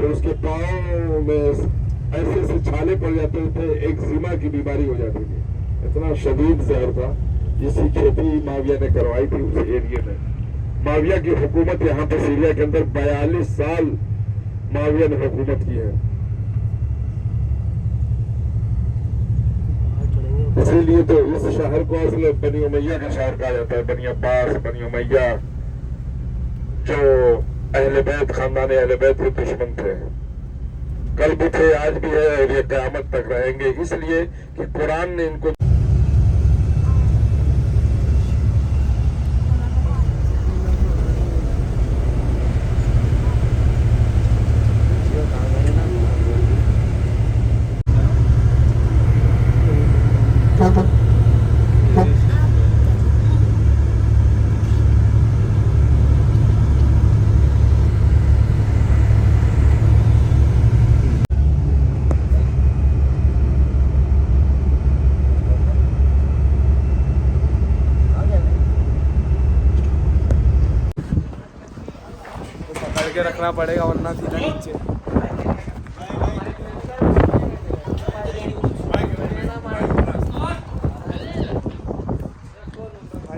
تو اس کے پاؤں میں ایسے ایسے چھالے پڑ جاتے تھے, ایکزیما کی بیماری ہو جاتی تھی, اتنا شدید زہر تھا. اسی کھیتی معاویہ نے کروائی تھی اس ایریے میں. معاویہ کی حکومت یہاں پہ سیریا کے اندر 42 سال معاویہ نے حکومت کی ہے. اسی لیے تو اس شہر کو اصل بنی امیہ کا شہر کہا جاتا ہے. بنی عباس, بنی امیہ, جو اہل بیت, خاندان اہل بیت کے دشمن تھے, کل بھی تھے, آج بھی ہے, اور یہ قیامت تک رہیں گے. اس لیے کہ قرآن نے ان کو پکڑ کے رکھنا پڑے گا ورنہ سیدھا نیچے.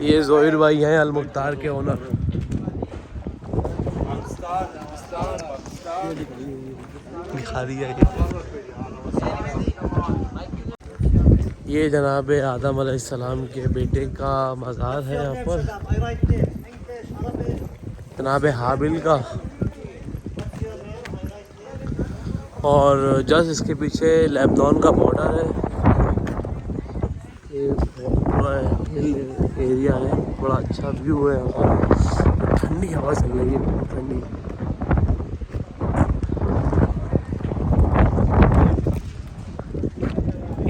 یہ ظہیر بھائی ہیں المختار کے اونر. دکھا دیا یہ جناب آدم علیہ السلام کے بیٹے کا مزار ہے یہاں پر, جناب حابل کا. اور جسٹ اس کے پیچھے لیبنان کا بارڈر ہے. یہ پورا ہل ایریا ہے, بڑا اچھا ویو ہے یہاں پر. ٹھنڈی ہوا چل رہی ہے, بہت ٹھنڈی.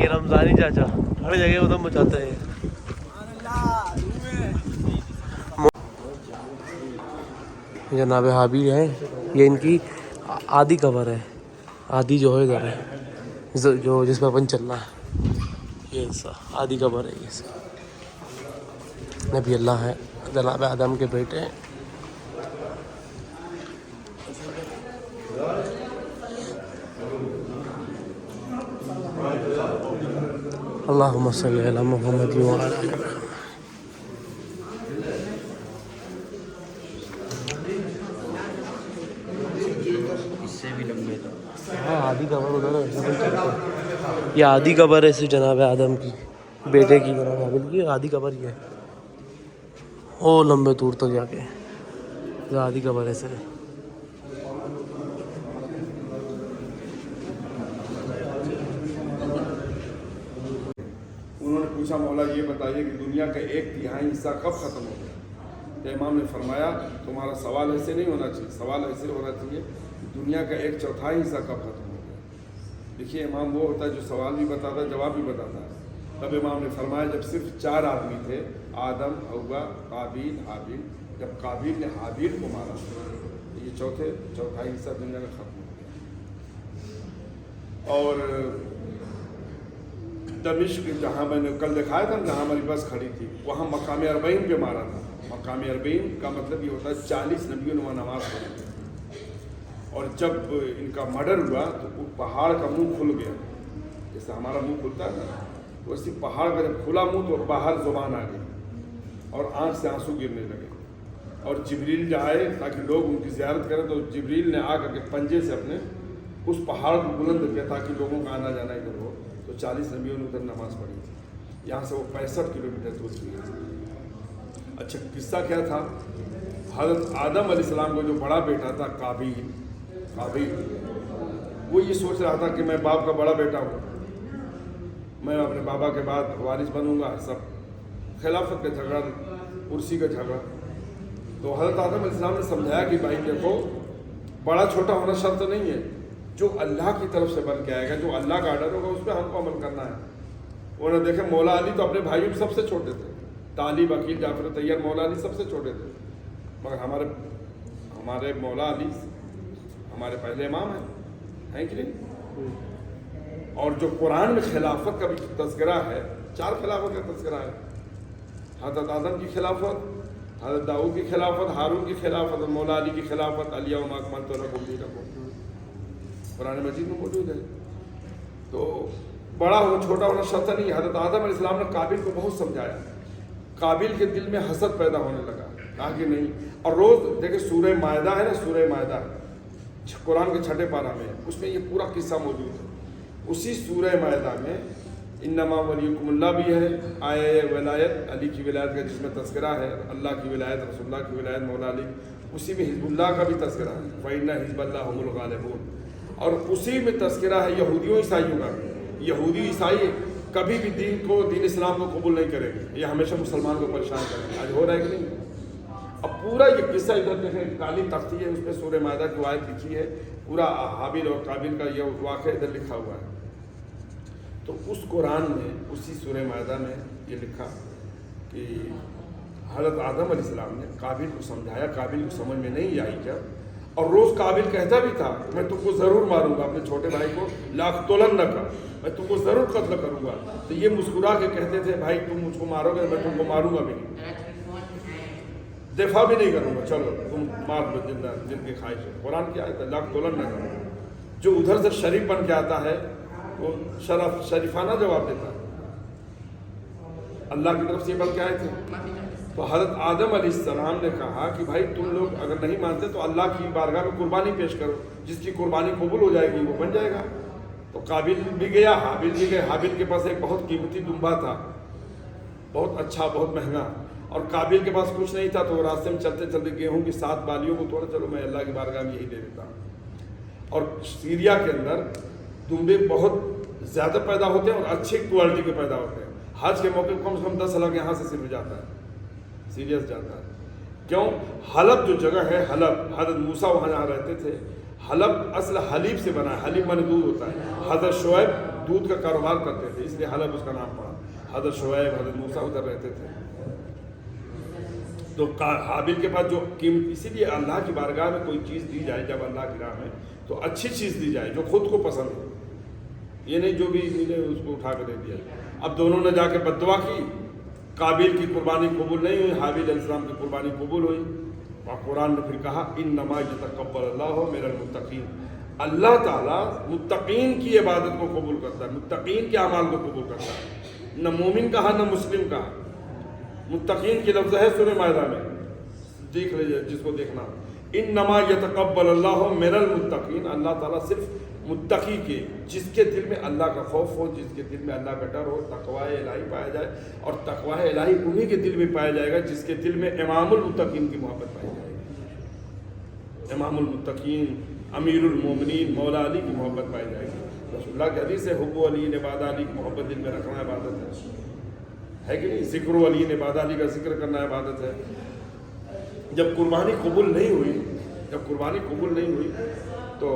یہ رمضانی چاچا ہر جگہ ادھم مچاتے ہیں. جناب حابیل ہے, یہ ان کی آدھی قبر ہے. آدھی جو ہے ادھر ہے, جو جس پہ اپن چلنا ہے, یہ حصہ آدھی قبر ہے. یہ نبی اللہ ہے, جناب آدم کے بیٹے ہیں. اللہم صلی علی محمد وعلی آل محمد. ہاں آدھی قبر ادھر ہے. یہ آدھی قبر ہے جناب آدم کی بیٹے کی, جناب حابل کی آدھی قبر یہ ہے. او لمبے دور تک جا کے یہ آدھی قبر ہے سر. انہوں نے پوچھا مولا یہ بتائیے کہ دنیا کا 1/3 حصہ کب ختم ہو گیا؟ تو امام نے فرمایا تمہارا سوال ایسے نہیں ہونا چاہیے, سوال ایسے ہونا چاہیے دنیا کا 1/4 حصہ کب ختم ہو گیا. دیکھیے امام وہ ہوتا ہے جو سوال بھی بتاتا ہے, جواب بھی بتاتا ہے. تب امام نے فرمایا جب صرف 4 آدمی تھے, آدم, حوا, قابیل, حابیل, جب قابیل نے حابیل کو مارا تو یہ چوتھا حصہ دنیا کا ختم ہو گیا. اور دمشق جہاں میں نے کل دکھایا تھا, جہاں ہماری بس کھڑی تھی, وہاں مقام 40 پہ مارا تھا. مقام 40 کا مطلب یہ ہوتا ہے 40 نبیوں نے وہاں نماز پڑھی تھی. اور جب ان کا مرڈر ہوا تو وہ پہاڑ کا منہ کھل گیا, جیسے ہمارا منہ کھلتا ہے نا, تو اسی پہاڑ کا جب کھلا منہ تو باہر زبان آ گئی اور آنکھ سے آنسو گرنے لگے. اور جبریل آئے تاکہ لوگ ان کی زیارت کریں, تو جبریل نے آ کر کے پنجے سے اپنے اس پہاڑ کو بلند کیا تاکہ لوگوں کا آنا جانا ادھر ہو. تو 40 نبیوں نے ادھر نماز پڑھی تھی. یہاں سے وہ 65 کلومیٹر دور تھی. اچھا قصہ کیا تھا, حضرت آدم علیہ السلام کو جو بڑا بیٹا تھا قابیل, وہ یہ سوچ رہا تھا کہ میں باپ کا بڑا بیٹا ہوں, میں اپنے بابا کے بعد وارث بنوں گا. سب خلافت کا جھگڑا, کرسی کا جھگڑا. تو حضرت آدم علیہ السلام نے سمجھایا کہ بھائی دیکھو بڑا چھوٹا ہونا شرط نہیں ہے, جو اللہ کی طرف سے بن کے آئے گا, جو اللہ کا آرڈر ہوگا اس پہ ہم کو عمل کرنا ہے. انہوں نے دیکھا مولا علی تو اپنے بھائیوں میں سب سے چھوٹے تھے, طالب, عقیل, جعفر طیار, مولا علی سب سے چھوٹے تھے, مگر ہمارے مولا علی ہمارے پہلے امام ہیں کہ نہیں. اور جو قرآن میں خلافت کا بھی تذکرہ ہے, 4 خلافت کا تذکرہ ہے. حضرت آدم کی خلافت, حضرت داؤد کی خلافت, ہارون کی خلافت, اور مولا علی کی خلافت. الیوم اکملت لکم دینکم. قرآن مجید میں موجود ہے. تو بڑا ہو چھوٹا ہونا شرط نہیں. حضرت آدم علیہ السلام نے قابل کو بہت سمجھایا. قابل کے دل میں حسد پیدا ہونے لگا, آگے نہیں. اور روز دیکھیں سورہ مائدہ ہے نا, سورہ مائدہ قرآن کے 6 پارہ میں, اس میں یہ پورا قصہ موجود ہے. اسی سورہ مائدہ میں انما ولیکم اللہ بھی ہے, آئے ولایت علی کی ولایت کا جس میں تذکرہ ہے, اللہ کی ولایت, رسول اللہ کی ولایت, مولا علی. اسی میں حزب اللہ کا بھی تذکرہ ہے, فَإِنَّ حِزْبَ اللَّهِ هُمُ الْغَالِبُونَ. اور اسی میں تذکرہ ہے یہودیوں عیسائیوں کا. یہودی عیسائی کبھی بھی دین اسلام کو قبول نہیں کریں گے, یہ ہمیشہ مسلمان کو پریشان کریں گے. آج ہو رہا ہے کہ نہیں؟ اب پورا یہ قصہ ادھر دیکھیں, کالی تختی ہے, اس پہ سورہ مائدہ کی آیت لکھی ہے, پورا حابیل اور قابل کا یہ واقعہ ادھر لکھا ہوا ہے. تو اس قرآن میں اسی سورہ مائدہ میں یہ لکھا کہ حضرت آدم علیہ السلام نے قابل کو سمجھایا, قابل کو سمجھ میں نہیں آئی جب, اور روز قابل کہتا بھی تھا میں تم کو ضرور ماروں گا, اپنے چھوٹے بھائی کو لاقتلنک, میں تم کو ضرور قتل کروں گا. تو یہ مسکرا کے کہتے تھے بھائی تم مجھ کو مارو گے, میں تم کو ماروں گا بھی نہیں, دفاع بھی نہیں کروں گا, چلو تم مار لو جن کی خواہش ہے. قرآن کیا ہے لاقتلنک. جو ادھر سے شریف بن کے آتا ہے وہ شریفانہ جواب دیتا ہے. اللہ کی طرف سے یہ بل کے آئے تھے. تو حضرت آدم علیہ السلام نے کہا کہ بھائی تم لوگ اگر نہیں مانتے تو اللہ کی بارگاہ میں قربانی پیش کرو, جس کی قربانی قبول ہو جائے گی وہ بن جائے گا. تو قابل بھی گیا, حابل بھی گئے. حابل کے پاس ایک بہت قیمتی دمبا تھا, بہت اچھا, بہت مہنگا, اور قابل کے پاس کچھ نہیں تھا. تو وہ راستے میں چلتے چلتے گیہوں کی 7 بالیوں کو توڑا, چلو میں اللہ کی بارگاہ میں یہی دے دیتا ہوں. اور سیریا کے اندر دمبے بہت زیادہ پیدا ہوتے ہیں اور اچھی کوالٹی کے پیدا ہوتے ہیں. حج کے موقع کم سے کم 10 لاکھ یہاں سے صرف جاتا ہے, سیریس جاتا ہے. کیوں؟ حلب جو جگہ ہے, حلب, حضرت موسیٰ وہاں جہاں رہتے تھے, حلب اصل حلیب سے بنا ہے, حلیب من دودھ ہوتا ہے. حضرت شعیب دودھ کا کاروبار کرتے تھے, اس لیے حلب اس کا نام پڑا. حضرت شعیب, حضرت موسیٰ ادھر رہتے تھے. تو حابل کے پاس جو قیمت, اسی لیے اللہ کی بارگاہ میں کوئی چیز دی جائے جب اللہ کی راہ میں, تو اچھی چیز دی جائے جو خود کو پسند ہو. یہ نہیں جو بھی ملے اس کو اٹھا کے دے دیا. اب دونوں نے جا کے بددعا کی, قابل کی قربانی قبول نہیں ہوئی, حابل علیہ السلام کی قربانی قبول ہوئی. اور قرآن نے پھر کہا انما یتقبل اللہ من المتقین, اللہ تعالیٰ متقین کی عبادت کو قبول کرتا ہے, متقین کے اعمال کو قبول کرتا ہے. نہ مومن کہا نہ مسلم کہا, متقین کی لفظ ہے سورہ مائدہ میں, دیکھ لیجیے جس کو دیکھنا. انما یتقبل اللہ من المتقین, اللہ تعالیٰ صرف متقی کے, جس کے دل میں اللہ کا خوف ہو, جس کے دل میں اللہ کا ڈر ہو, تقوی الہی پایا جائے. اور تقوی الہی انہی کے دل میں پایا جائے گا جس کے دل میں امام المتقین کی محبت پائی جائے گی. امام المتقین, امیر المومنین, مولا علی کی محبت پائی جائے گی. رسول اللہ کی حدیث ہے حب علی بعد علی کی محبت دل میں رکھنا عبادت ہے کہ نہیں؟ ذکر علی بعد علی کا ذکر کرنا عبادت ہے. جب قربانی قبول نہیں ہوئی, تو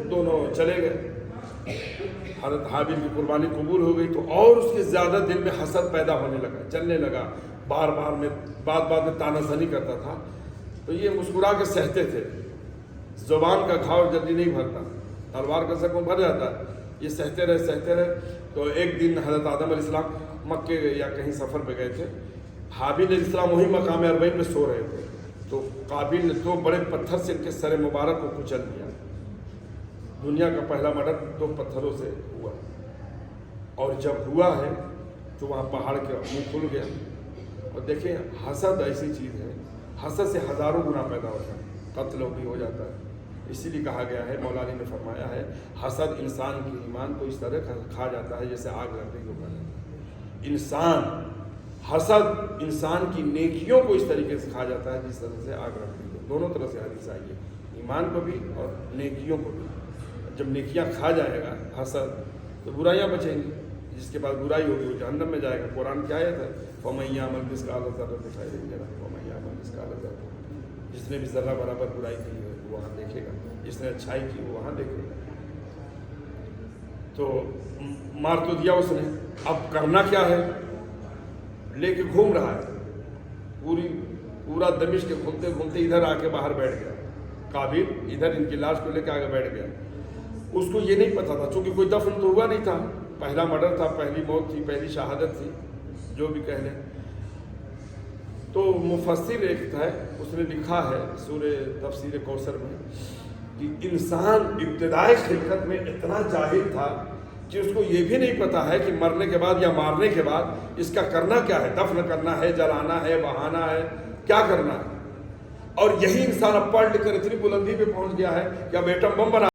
دونوں چلے گئے. حضرت حابل کی قربانی قبول ہو گئی تو اور اس کے زیادہ دل میں حسد پیدا ہونے لگا, چلنے لگا, بار میں تانا زنی کرتا تھا. تو یہ مسکرا کے سہتے تھے. زبان کا گھاؤ جلدی نہیں بھرتا, تلوار کا زخم بھر جاتا ہے. یہ سہتے رہے. تو ایک دن حضرت آدم علیہ السلام مکے یا کہیں سفر پہ گئے تھے. حابل علیہ السلام وہی مقام اربعین میں سو رہے تھے. تو قابل نے 2 بڑے پتھر سے ان کے سر مبارک کو کچل دیا. دنیا کا پہلا مرڈر 2 پتھروں سے ہوا. اور جب ہوا ہے تو وہاں پہاڑ کا منہ کھل گیا. اور دیکھیں حسد ایسی چیز ہے, حسد سے ہزاروں گنا پیدا ہوتا ہے, قتل بھی ہو جاتا ہے. اسی لیے کہا گیا ہے, مولا علی نے فرمایا ہے, حسد انسان کی ایمان کو اس طرح کھا جاتا ہے جیسے آگ لگنے کو کھا جاتا ہے. حسد انسان کی نیکیوں کو اس طریقے سے کھا جاتا ہے جس طرح سے آگ لگنے کو. دونوں طرح سے حدیث آئی ہے, ایمان کو بھی اور نیکیوں کو بھی. جب نیکیاں کھا جائے گا حسد تو برائیاں بچیں گی. جس کے پاس برائی ہوگی وہ جہنم میں جائے گا. قرآن کی آیت ہے فَمَن يَعْمَلْ مِثْقَالَ ذَرَّةٍ خَيْرًا يَرَهُ وَمَن يَعْمَلْ مِثْقَالَ ذَرَّةٍ, جس نے بھی ذرہ برابر برائی کی ہے وہ وہاں دیکھے گا, جس نے اچھائی کی وہ وہاں دیکھے گا. تو مار تو دیا اس نے, اب کرنا کیا ہے؟ لے کے گھوم رہا ہے پورا دمشق کے گھومتے ادھر آ کے باہر بیٹھ گیا. قابل ادھر ان کی لاش کو لے کے آگے بیٹھ گیا. اس کو یہ نہیں پتا تھا, چونکہ کوئی دفن تو ہوا نہیں تھا, پہلا مرڈر تھا, پہلی موت تھی, پہلی شہادت تھی, جو بھی کہہ لیں. تو مفسر ایک تھا, اس نے لکھا ہے سورہ تفسیر کوثر میں کہ انسان ابتدائی خلقت میں اتنا جاہل تھا کہ اس کو یہ بھی نہیں پتا ہے کہ مرنے کے بعد یا مارنے کے بعد اس کا کرنا کیا ہے، دفن کرنا ہے، جلانا ہے، بہانا ہے، کیا کرنا ہے. اور یہی انسان اب پڑھ لکھ کر اتنی بلندی پہ پہنچ گیا ہے کہ اب ایٹم بم بنا